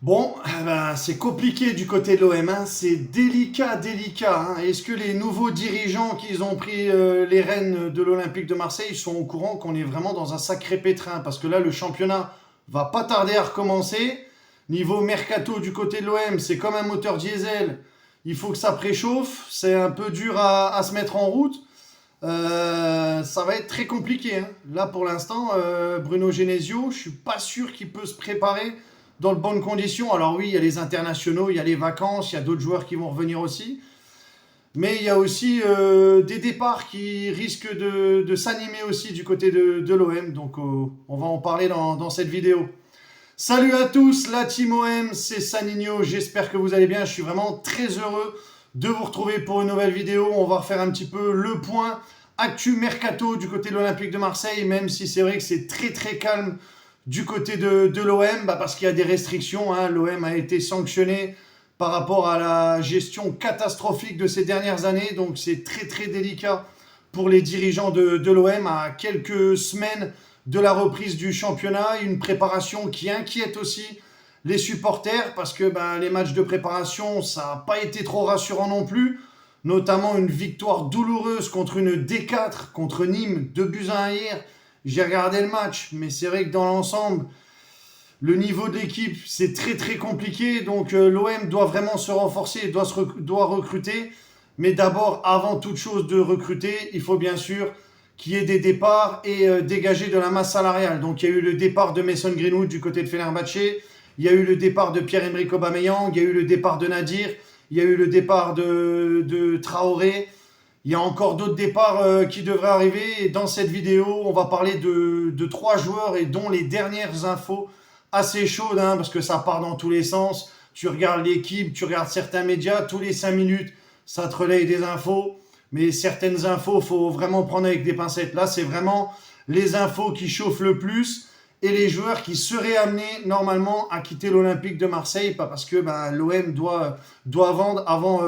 Bon, c'est compliqué du côté de l'OM, hein. C'est délicat, délicat, hein. Est-ce que les nouveaux dirigeants qui ont pris les rênes de l'Olympique de Marseille sont au courant qu'on est vraiment dans un sacré pétrin? Parce que là, le championnat va pas tarder à recommencer. Niveau mercato du côté de l'OM, c'est comme un moteur diesel. Il faut que ça préchauffe. C'est un peu dur à se mettre en route. Ça va être très compliqué, hein. Là, pour l'instant, Bruno Genesio, je suis pas sûr qu'il peut se préparer dans de bonnes conditions. Alors oui, il y a les internationaux, il y a les vacances, il y a d'autres joueurs qui vont revenir aussi. Mais il y a aussi des départs qui risquent de s'animer aussi du côté de l'OM. Donc on va en parler dans cette vidéo. Salut à tous, la team OM, c'est Sanigno. J'espère que vous allez bien. Je suis vraiment très heureux de vous retrouver pour une nouvelle vidéo. On va refaire un petit peu le point actu mercato du côté de l'Olympique de Marseille, même si c'est vrai que c'est très très calme du côté de l'OM, parce qu'il y a des restrictions, hein. L'OM a été sanctionné par rapport à la gestion catastrophique de ces dernières années, donc c'est très très délicat pour les dirigeants de l'OM à quelques semaines de la reprise du championnat, une préparation qui inquiète aussi les supporters parce que les matchs de préparation, ça n'a pas été trop rassurant non plus, notamment une victoire douloureuse contre une D4, contre Nîmes, 2-1 hier. J'ai regardé le match, mais c'est vrai que dans l'ensemble, le niveau de l'équipe, c'est très très compliqué. Donc l'OM doit vraiment se renforcer, doit recruter. Mais d'abord, avant toute chose de recruter, il faut bien sûr qu'il y ait des départs et dégager de la masse salariale. Donc il y a eu le départ de Mason Greenwood du côté de Fenerbahçe. Il y a eu le départ de Pierre-Emerick Aubameyang. Il y a eu le départ de Nadir. Il y a eu le départ de Traoré. Il y a encore d'autres départs qui devraient arriver. Et dans cette vidéo, on va parler de 3 joueurs et dont les dernières infos assez chaudes, hein, parce que ça part dans tous les sens. Tu regardes l'équipe, tu regardes certains médias, tous les 5 minutes, ça te relaye des infos. Mais certaines infos, il faut vraiment prendre avec des pincettes. Là, c'est vraiment les infos qui chauffent le plus et les joueurs qui seraient amenés normalement à quitter l'Olympique de Marseille, pas parce que l'OM doit vendre avant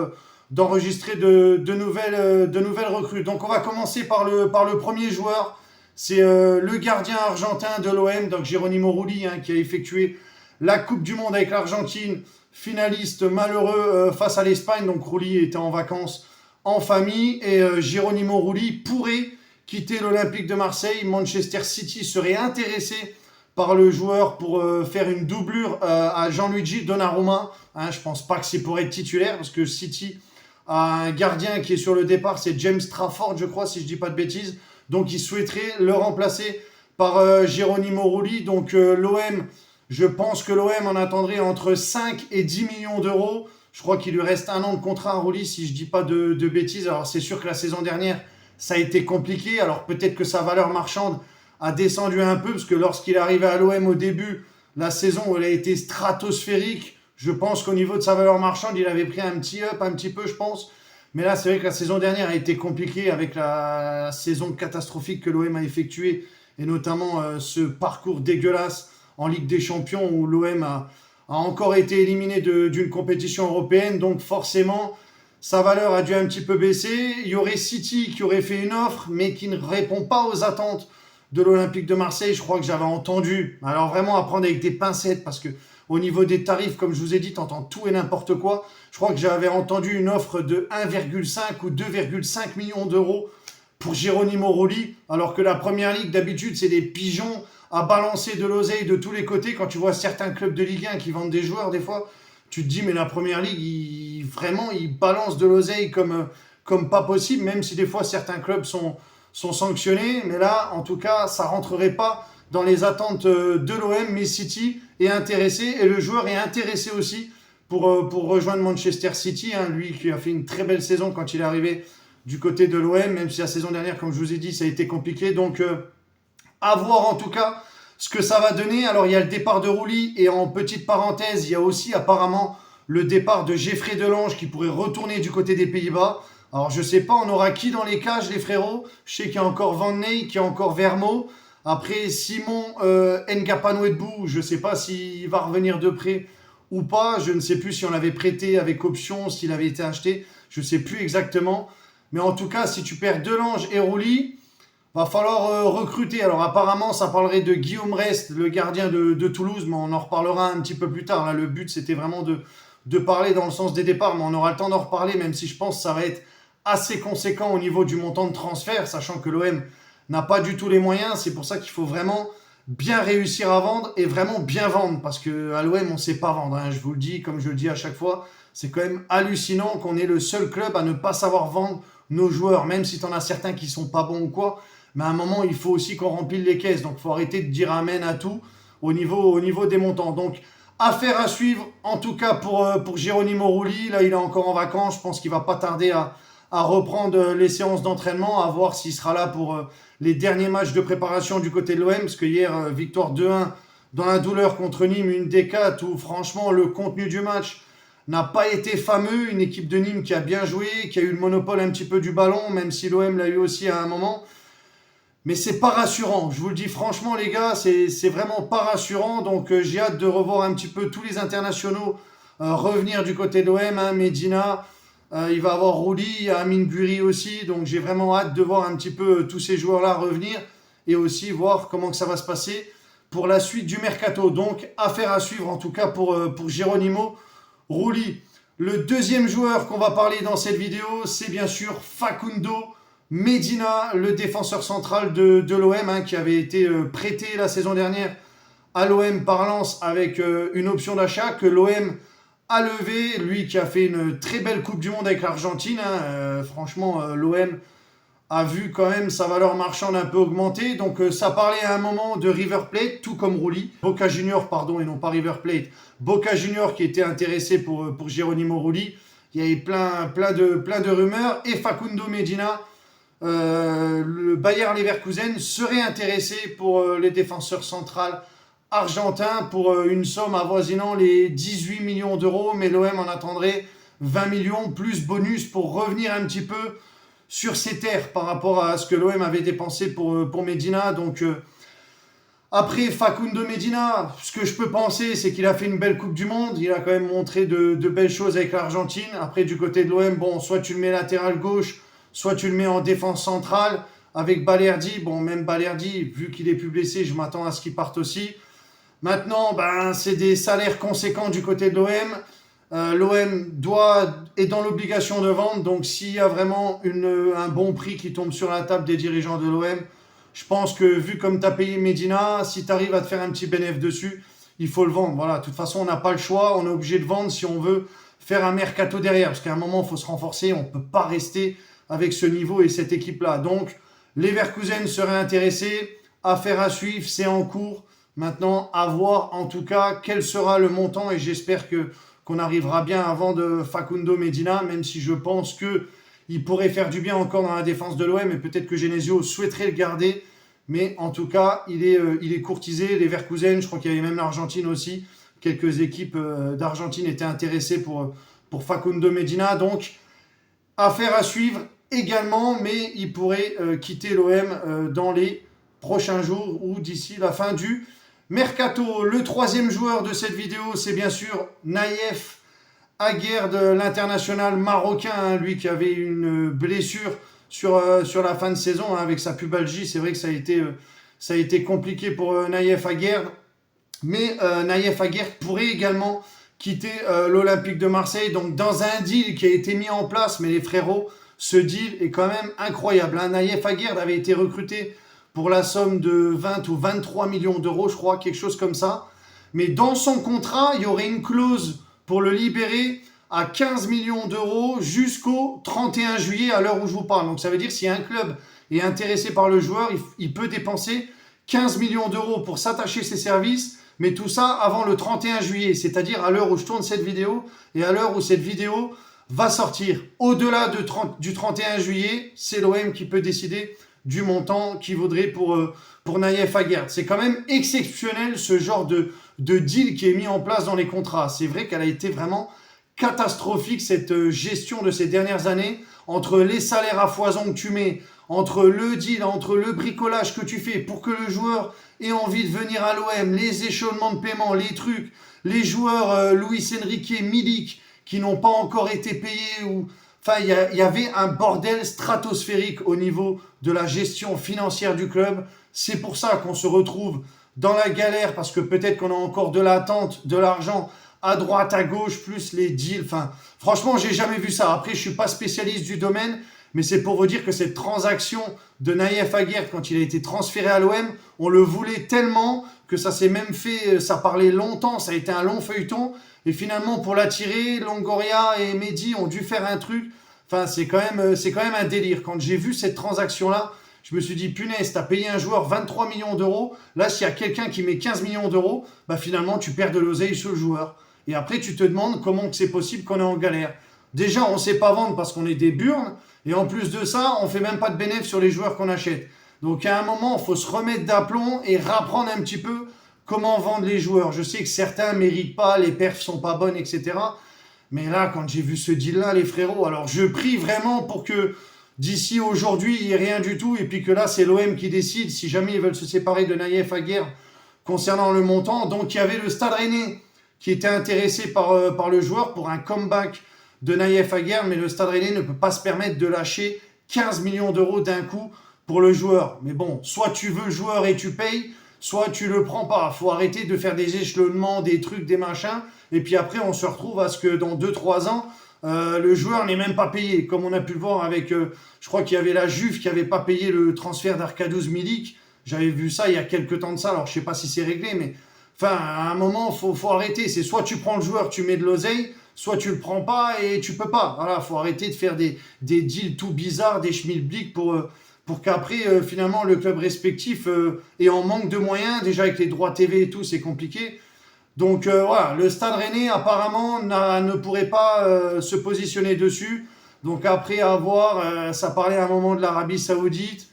d'enregistrer de nouvelles recrues. Donc on va commencer par le premier joueur. C'est le gardien argentin de l'OM, donc Geronimo Rulli, hein, qui a effectué la Coupe du Monde avec l'Argentine, finaliste malheureux face à l'Espagne. Donc Rulli était en vacances en famille et Geronimo Rulli pourrait quitter l'Olympique de Marseille. Manchester City serait intéressé par le joueur pour faire une doublure à Gianluigi Donnarumma. Hein, je pense pas que c'est pour être titulaire parce que City a un gardien qui est sur le départ, c'est James Trafford, je crois, si je dis pas de bêtises. Donc il souhaiterait le remplacer par Geronimo Rulli. Donc l'OM, je pense que l'OM en attendrait entre 5 et 10 millions d'euros. Je crois qu'il lui reste 1 an de contrat à Rulli, si je dis pas de bêtises. Alors c'est sûr que la saison dernière, ça a été compliqué. Alors peut-être que sa valeur marchande a descendu un peu, parce que lorsqu'il est arrivé à l'OM au début, la saison, elle a été stratosphérique. Je pense qu'au niveau de sa valeur marchande, il avait pris un petit up, un petit peu, je pense. Mais là, c'est vrai que la saison dernière a été compliquée avec la saison catastrophique que l'OM a effectuée, et notamment ce parcours dégueulasse en Ligue des Champions où l'OM a encore été éliminé d'une compétition européenne. Donc forcément, sa valeur a dû un petit peu baisser. Il y aurait City qui aurait fait une offre, mais qui ne répond pas aux attentes de l'Olympique de Marseille. Je crois que j'avais entendu, alors vraiment à prendre avec des pincettes, parce que au niveau des tarifs, comme je vous ai dit, t'entends tout et n'importe quoi. Je crois que j'avais entendu une offre de 1,5 ou 2,5 millions d'euros pour Geronimo Rulli, alors que la Première Ligue, d'habitude, c'est des pigeons à balancer de l'oseille de tous les côtés. Quand tu vois certains clubs de Ligue 1 qui vendent des joueurs, des fois, tu te dis, mais la Première Ligue, vraiment, ils balancent de l'oseille comme pas possible, même si des fois, certains clubs sont sanctionnés. Mais là, en tout cas, ça rentrerait pas dans les attentes de l'OM, mais City est intéressé et le joueur est intéressé aussi pour rejoindre Manchester City, hein, lui qui a fait une très belle saison quand il est arrivé du côté de l'OM, même si la saison dernière, comme je vous ai dit, ça a été compliqué. Donc à voir en tout cas ce que ça va donner. Alors il y a le départ de Rulli et en petite parenthèse, il y a aussi apparemment le départ de Geoffrey Delange qui pourrait retourner du côté des Pays-Bas. Alors je sais pas, on aura qui dans les cages, les frérots? Je sais qu'il y a encore Van Ney, qu'il y a encore Vermo. Après, Simon Ngapanouedbou, je ne sais pas s'il va revenir de prêt ou pas. Je ne sais plus si on l'avait prêté avec option, s'il avait été acheté. Je ne sais plus exactement. Mais en tout cas, si tu perds Delange et Rulli, Va falloir recruter. Alors apparemment, ça parlerait de Guillaume Rest, le gardien de Toulouse, mais on en reparlera un petit peu plus tard. Là, le but, c'était vraiment de parler dans le sens des départs, mais on aura le temps d'en reparler, même si je pense que ça va être assez conséquent au niveau du montant de transfert, sachant que l'OM n'a pas du tout les moyens. C'est pour ça qu'il faut vraiment bien réussir à vendre et vraiment bien vendre, parce qu'à l'OM, on ne sait pas vendre, hein. Je vous le dis, comme je le dis à chaque fois, c'est quand même hallucinant qu'on est le seul club à ne pas savoir vendre nos joueurs, même si tu en as certains qui sont pas bons ou quoi. Mais à un moment, il faut aussi qu'on remplisse les caisses. Donc, il faut arrêter de dire amen à tout au niveau des montants. Donc, affaire à suivre, en tout cas pour Geronimo Rulli. Là, il est encore en vacances. Je pense qu'il va pas tarder à reprendre les séances d'entraînement, à voir s'il sera là pour les derniers matchs de préparation du côté de l'OM. Parce que hier, victoire 2-1 dans la douleur contre Nîmes, une décate où franchement, le contenu du match n'a pas été fameux. Une équipe de Nîmes qui a bien joué, qui a eu le monopole un petit peu du ballon, même si l'OM l'a eu aussi à un moment. Mais c'est pas rassurant, je vous le dis franchement les gars, c'est vraiment pas rassurant. Donc j'ai hâte de revoir un petit peu tous les internationaux revenir du côté de l'OM, hein, Medina, il va avoir Rulli, il y a Amine Gouiri aussi. Donc j'ai vraiment hâte de voir un petit peu tous ces joueurs-là revenir et aussi voir comment que ça va se passer pour la suite du mercato. Donc affaire à suivre en tout cas pour Geronimo Rulli. Le deuxième joueur qu'on va parler dans cette vidéo, c'est bien sûr Facundo Medina, le défenseur central de l'OM, hein, qui avait été prêté la saison dernière à l'OM par Lens avec une option d'achat que l'OM a levé. Lui qui a fait une très belle Coupe du Monde avec l'Argentine, hein, franchement, l'OM a vu quand même sa valeur marchande un peu augmenter. Donc ça parlait à un moment de River Plate, tout comme Rulli. Boca Junior, pardon, et non pas River Plate. Boca Junior qui était intéressé pour Geronimo Rulli. Il y avait plein de rumeurs. Et Facundo Medina, le Bayer Leverkusen serait intéressé pour les défenseurs centrales argentins pour une somme avoisinant les 18 millions d'euros, mais l'OM en attendrait 20 millions plus bonus pour revenir un petit peu sur ses terres par rapport à ce que l'OM avait dépensé pour Medina. Donc après Facundo Medina, ce que je peux penser, c'est qu'il a fait une belle Coupe du Monde, il a quand même montré de belles choses avec l'Argentine. Après du côté de l'OM, bon, soit tu le mets latéral gauche, soit tu le mets en défense centrale avec Balerdi. Bon, même Balerdi, vu qu'il est plus blessé, je m'attends à ce qu'il parte aussi. Maintenant, ben, c'est des salaires conséquents du côté de l'OM. L'OM est dans l'obligation de vendre. Donc, s'il y a vraiment un bon prix qui tombe sur la table des dirigeants de l'OM, je pense que vu comme tu as payé Medina, si tu arrives à te faire un petit bénéfice dessus, il faut le vendre. Voilà, de toute façon, on n'a pas le choix. On est obligé de vendre si on veut faire un mercato derrière. Parce qu'à un moment, il faut se renforcer. On ne peut pas rester avec ce niveau et cette équipe-là. Donc, Leverkusen serait intéressé. Affaire à suivre, c'est en cours. Maintenant, à voir en tout cas quel sera le montant. Et j'espère qu'on arrivera bien à vendre Facundo Medina, même si je pense qu'il pourrait faire du bien encore dans la défense de l'OM. Et peut-être que Genesio souhaiterait le garder. Mais en tout cas, il est courtisé. Leverkusen, je crois qu'il y avait même l'Argentine aussi. Quelques équipes d'Argentine étaient intéressées pour Facundo Medina. Donc, affaire à suivre également, mais il pourrait quitter l'OM dans les prochains jours ou d'ici la fin du mercato. Le troisième joueur de cette vidéo, c'est bien sûr Naïef Aguerd, l'international marocain, hein, lui qui avait une blessure sur la fin de saison, hein, avec sa pubalgie. C'est vrai que ça a été compliqué pour Naïef Aguerd, mais Naïef Aguerd pourrait également quitter l'Olympique de Marseille, donc dans un deal qui a été mis en place. Mais les frérots, ce deal est quand même incroyable, hein. Naïef Aguerd avait été recruté pour la somme de 20 ou 23 millions d'euros, je crois, quelque chose comme ça. Mais dans son contrat, il y aurait une clause pour le libérer à 15 millions d'euros jusqu'au 31 juillet à l'heure où je vous parle. Donc ça veut dire que si un club est intéressé par le joueur, il peut dépenser 15 millions d'euros pour s'attacher ses services, mais tout ça avant le 31 juillet, c'est-à-dire à l'heure où je tourne cette vidéo et à l'heure où cette vidéo va sortir. Au-delà du 31 juillet, c'est l'OM qui peut décider du montant qu'il vaudrait pour Naïef Aguerd. C'est quand même exceptionnel ce genre de deal qui est mis en place dans les contrats. C'est vrai qu'elle a été vraiment catastrophique, cette gestion de ces dernières années, entre les salaires à foison que tu mets, entre le deal, entre le bricolage que tu fais pour que le joueur ait envie de venir à l'OM, les échelonnements de paiement, les trucs, les joueurs Luis Enrique, Milik, qui n'ont pas encore été payés ou... Enfin, il y avait un bordel stratosphérique au niveau de la gestion financière du club. C'est pour ça qu'on se retrouve dans la galère, parce que peut-être qu'on a encore de l'attente, de l'argent à droite, à gauche, plus les deals. Enfin, franchement, j'ai jamais vu ça. Après, je suis pas spécialiste du domaine, mais c'est pour vous dire que cette transaction de Naïef Aguerd, quand il a été transféré à l'OM, on le voulait tellement que ça s'est même fait, ça parlait longtemps, ça a été un long feuilleton. Et finalement, pour l'attirer, Longoria et Mehdi ont dû faire un truc. Enfin, c'est quand même un délire. Quand j'ai vu cette transaction-là, je me suis dit, punaise, t'as payé un joueur 23 millions d'euros. Là, s'il y a quelqu'un qui met 15 millions d'euros, bah finalement, tu perds de l'oseille sur le joueur. Et après, tu te demandes comment c'est possible qu'on est en galère. Déjà, on ne sait pas vendre parce qu'on est des burnes. Et en plus de ça, on ne fait même pas de bénéfice sur les joueurs qu'on achète. Donc, à un moment, il faut se remettre d'aplomb et rapprendre un petit peu comment vendre les joueurs. Je sais que certains ne méritent pas, les perfs sont pas bonnes, etc. Mais là, quand j'ai vu ce deal-là, les frérots, alors je prie vraiment pour que d'ici aujourd'hui, il n'y ait rien du tout. Et puis que là, c'est l'OM qui décide si jamais ils veulent se séparer de Naïef Aguerd concernant le montant. Donc, il y avait le Stade Rennais qui était intéressé par le joueur pour un comeback de Naïef Aguerd, mais le Stade Rennais ne peut pas se permettre de lâcher 15 millions d'euros d'un coup pour le joueur. Mais bon, soit tu veux le joueur et tu payes, soit tu le prends pas. Il faut arrêter de faire des échelonnements, des trucs, des machins, et puis après on se retrouve à ce que dans 2-3 ans, le joueur n'est même pas payé, comme on a pu le voir avec, je crois qu'il y avait la Juve qui n'avait pas payé le transfert d'Arkadiusz Milik. J'avais vu ça il y a quelques temps de ça, alors je sais pas si c'est réglé, mais enfin, à un moment, faut arrêter. C'est soit tu prends le joueur, tu mets de l'oseille, soit tu le prends pas et tu peux pas. Voilà, faut arrêter de faire des deals tout bizarres, des schmilblick pour qu'après, finalement, le club respectif est en manque de moyens. Déjà, avec les droits TV et tout, c'est compliqué. Donc, voilà, le Stade Rennais, apparemment, ne pourrait pas se positionner dessus. Donc, après avoir, ça parlait à un moment de l'Arabie Saoudite.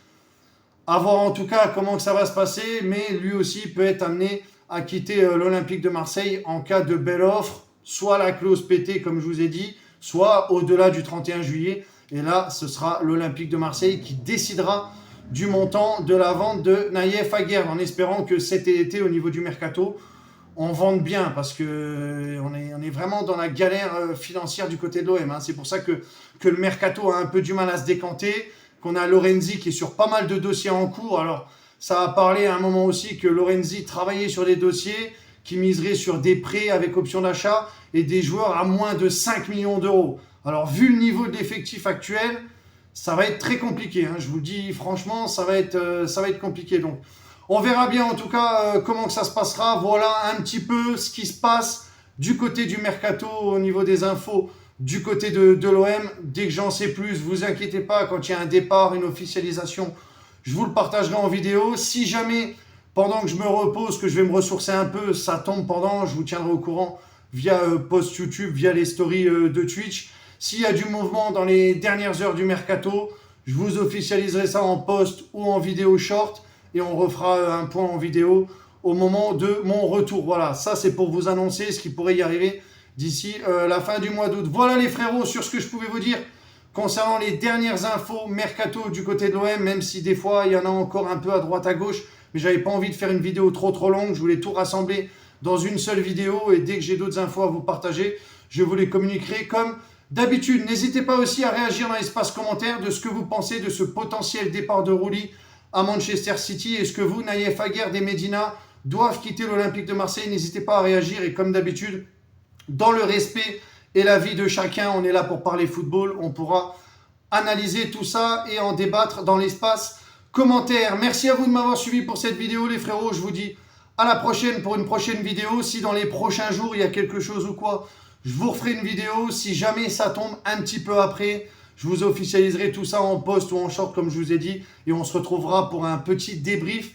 À voir en tout cas comment que ça va se passer, mais lui aussi peut être amené à quitter l'Olympique de Marseille en cas de belle offre, soit la clause pétée comme je vous ai dit, soit au-delà du 31 juillet. Et là, ce sera l'Olympique de Marseille qui décidera du montant de la vente de Naïef Aguerd, en espérant que cet été, au niveau du mercato, on vende bien, parce que on est vraiment dans la galère financière du côté de l'OM. Hein. C'est pour ça que le mercato a un peu du mal à se décanter, qu'on a Lorenzi qui est sur pas mal de dossiers en cours. Alors, ça a parlé à un moment aussi que Lorenzi travaillait sur des dossiers qui miseraient sur des prêts avec option d'achat et des joueurs à moins de 5 millions d'euros. Alors, vu le niveau de l'effectif actuel, ça va être très compliqué. Hein. Je vous dis franchement, ça va être compliqué. Donc, on verra bien en tout cas comment que ça se passera. Voilà un petit peu ce qui se passe du côté du mercato au niveau des infos. Du côté de l'OM, dès que j'en sais plus, vous inquiétez pas, quand il y a un départ, une officialisation, je vous le partagerai en vidéo. Si jamais, pendant que je me repose, que je vais me ressourcer un peu, ça tombe pendant, je vous tiendrai au courant via post YouTube, via les stories de Twitch. S'il y a du mouvement dans les dernières heures du mercato, je vous officialiserai ça en post ou en vidéo short et on refera un point en vidéo au moment de mon retour. Voilà, ça c'est pour vous annoncer ce qui pourrait y arriver d'ici la fin du mois d'août. Voilà les frérots sur ce que je pouvais vous dire concernant les dernières infos mercato du côté de l'OM, même si des fois il y en a encore un peu à droite à gauche, mais j'avais pas envie de faire une vidéo trop longue, je voulais tout rassembler dans une seule vidéo et dès que j'ai d'autres infos à vous partager, je vous les communiquerai comme d'habitude. N'hésitez pas aussi à réagir dans l'espace commentaire de ce que vous pensez de ce potentiel départ de Rouli à Manchester City. Est-ce que vous, Naïef Aguerd et Medina, doivent quitter l'Olympique de Marseille? N'hésitez pas à réagir et comme d'habitude, dans le respect et la vie de chacun, on est là pour parler football. On pourra analyser tout ça et en débattre dans l'espace commentaire. Merci à vous de m'avoir suivi pour cette vidéo, les frérots. Je vous dis à la prochaine pour une prochaine vidéo. Si dans les prochains jours, il y a quelque chose ou quoi, je vous referai une vidéo. Si jamais ça tombe un petit peu après, je vous officialiserai tout ça en post ou en short, comme je vous ai dit. Et on se retrouvera pour un petit débrief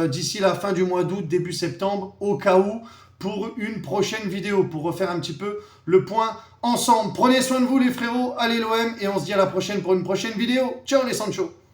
d'ici la fin du mois d'août, début septembre, au cas où, pour une prochaine vidéo, pour refaire un petit peu le point ensemble. Prenez soin de vous les frérots, allez l'OM, et on se dit à la prochaine pour une prochaine vidéo. Ciao les Sancho.